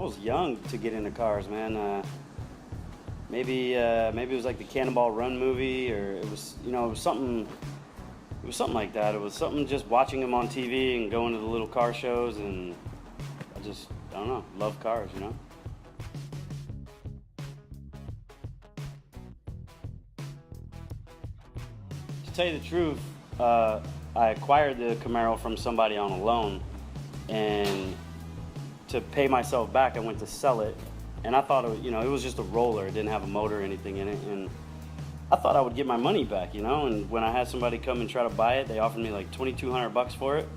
was young to get into cars, man. Maybe it was like the Cannonball Run movie, or it was, it was something. It was something like that. It was something just watching them on TV and going to the little car shows, and I don't know, love cars, To tell you the truth, I acquired the Camaro from somebody on a loan, and to pay myself back, I went to sell it, and I thought it was just a roller. It didn't have a motor or anything in it, and I thought I would get my money back, and when I had somebody come and try to buy it, they offered me like $2,200 for it,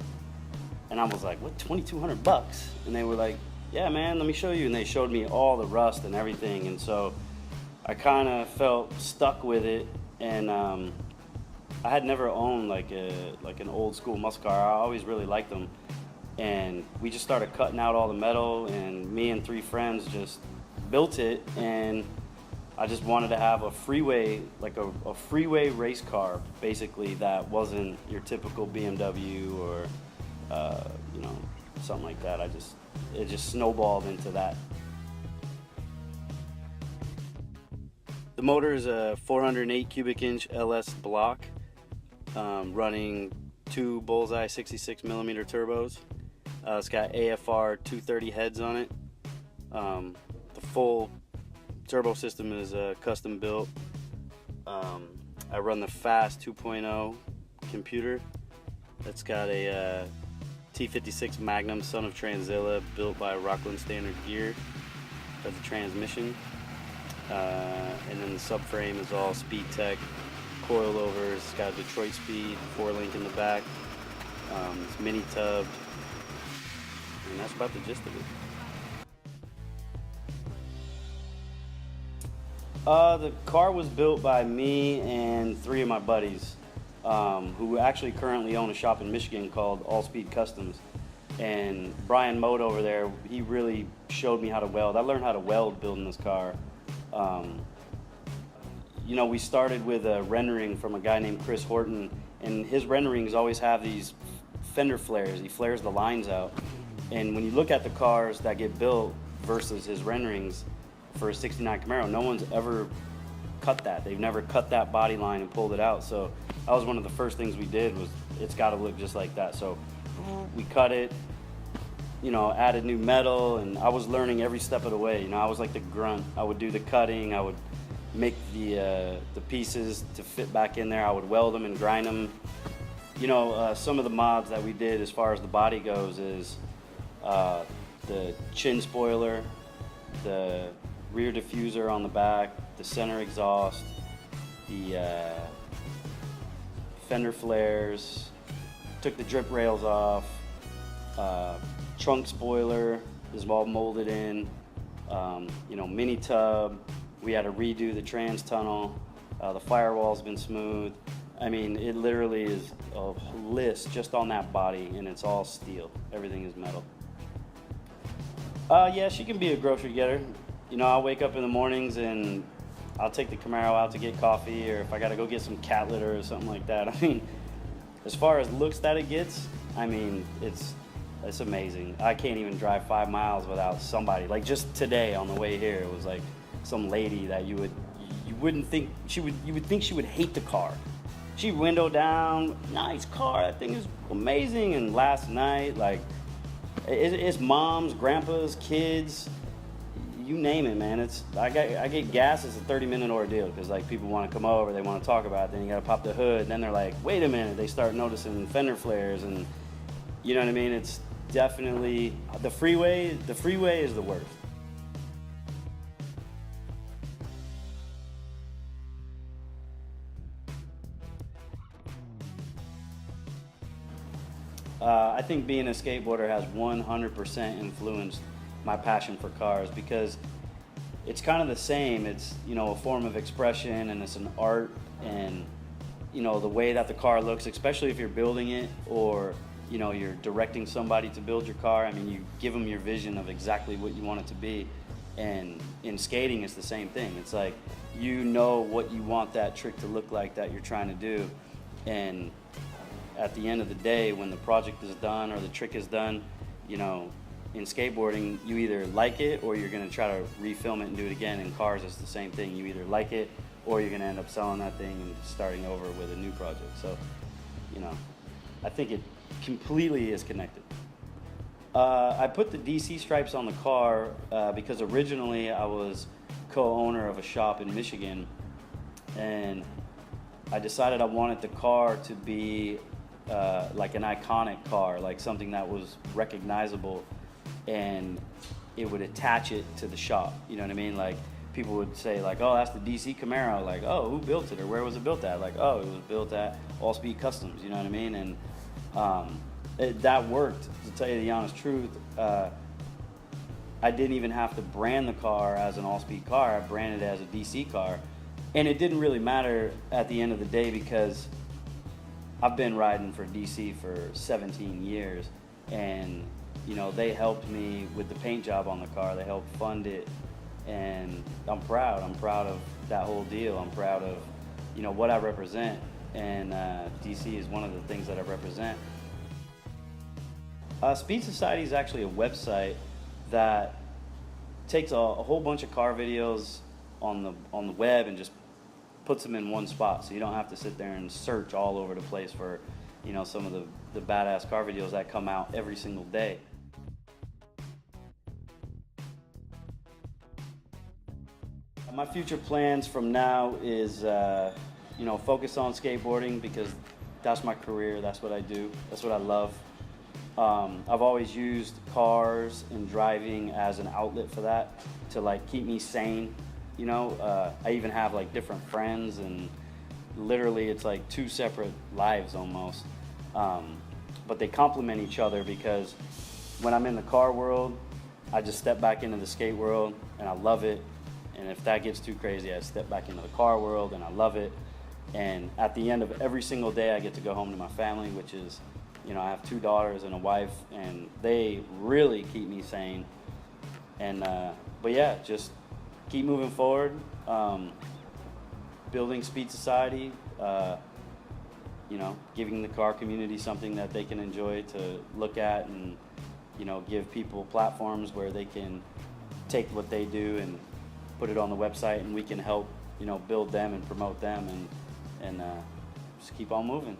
and I was like, what, $2,200? And they were like, yeah, man, let me show you, and they showed me all the rust and everything, and so I kind of felt stuck with it, and I had never owned like an old school muscle car. I always really liked them, and we just started cutting out all the metal, and me and 3 friends just built it, and I just wanted to have a freeway, like a freeway race car, basically, that wasn't your typical BMW or something like that. It just snowballed into that. The motor is a 408 cubic inch LS block, running 2 Bullseye 66 millimeter turbos. It's got AFR 230 heads on it. The full turbo system is custom built. I run the Fast 2.0 computer. It's got a T56 Magnum, son of Tranzilla, built by Rockland Standard Gear as a transmission. And then the subframe is all Speed Tech coilovers. It's got a Detroit Speed 4-link in the back. It's mini tubbed, and that's about the gist of it. The car was built by me and 3 of my buddies, who actually currently own a shop in Michigan called All Speed Customs. And Brian Mode over there, he really showed me how to weld. I learned how to weld building this car. We started with a rendering from a guy named Chris Horton, and his renderings always have these fender flares. He flares the lines out. And when you look at the cars that get built versus his renderings for a 69 Camaro, no one's ever cut that. They've never cut that body line and pulled it out. So that was one of the first things we did, was it's got to look just like that. So we cut it, added new metal, and I was learning every step of the way. I was like the grunt. I would do the cutting. I would make the pieces to fit back in there. I would weld them and grind them. Some of the mods that we did as far as the body goes is the chin spoiler, the rear diffuser on the back, the center exhaust, the fender flares, took the drip rails off, trunk spoiler is all molded in, mini tub. We had to redo the trans tunnel. The firewall's been smooth. I mean, it literally is a list just on that body, and it's all steel. Everything is metal. Yeah, she can be a grocery getter. I'll wake up in the mornings and I'll take the Camaro out to get coffee, or if I gotta go get some cat litter or something like that. I mean, as far as looks that it gets, I mean, it's amazing. I can't even drive 5 miles without somebody. Like just today on the way here, it was like some lady that you would think she would hate the car. She window down, nice car, that thing is amazing. And last night, like, it's moms, grandpas, kids, you name it, man. I get gas. It's a 30-minute ordeal, because like people want to come over, they want to talk about it. Then you got to pop the hood. Then they're like, wait a minute. They start noticing fender flares, and you know what I mean. It's definitely the freeway. The freeway is the worst. I think being a skateboarder has 100% influenced my passion for cars, because it's kind of the same. It's, a form of expression, and it's an art, and, the way that the car looks, especially if you're building it, or, you're directing somebody to build your car. I mean, you give them your vision of exactly what you want it to be. And in skating, it's the same thing. It's like, what you want that trick to look like that you're trying to do. And at the end of the day, when the project is done or the trick is done, in skateboarding, you either like it or you're going to try to refilm it and do it again. In cars, it's the same thing. You either like it or you're going to end up selling that thing and starting over with a new project. So, you know, I think it completely is connected. I put the DC stripes on the car because originally I was co-owner of a shop in Michigan, and I decided I wanted the car to be like an iconic car, like something that was recognizable, and it would attach it to the shop. You know what I mean? Like people would say like, oh, that's the DC Camaro. Like, oh, who built it or where was it built at? Like, oh, it was built at All Speed Customs. You know what I mean? And that worked. To tell you the honest truth, I didn't even have to brand the car as an all-speed car. I branded it as a DC car. And it didn't really matter at the end of the day because I've been riding for DC for 17 years. And, you know, they helped me with the paint job on the car. They helped fund it. And I'm proud. I'm proud of that whole deal. I'm proud of, you know, what I represent. And DC is one of the things that I represent. Speed Society is actually a website that takes a whole bunch of car videos on the web and just puts them in one spot, so you don't have to sit there and search all over the place for, you know, some of the badass car videos that come out every single day. My future plans from now is, you know, focus on skateboarding because that's my career, that's what I do, that's what I love. I've always used cars and driving as an outlet for that, to like keep me sane, you know. I even have like different friends, and literally it's like two separate lives almost, but they complement each other because when I'm in the car world, I just step back into the skate world and I love it, and if that gets too crazy, I step back into the car world and I love it, and at the end of every single day I get to go home to my family, which is, you know, I have 2 daughters and a wife, and they really keep me sane. And but yeah, just keep moving forward, building Speed Society, you know, giving the car community something that they can enjoy to look at, and, you know, give people platforms where they can take what they do and put it on the website, and we can help, you know, build them and promote them, and just keep on moving.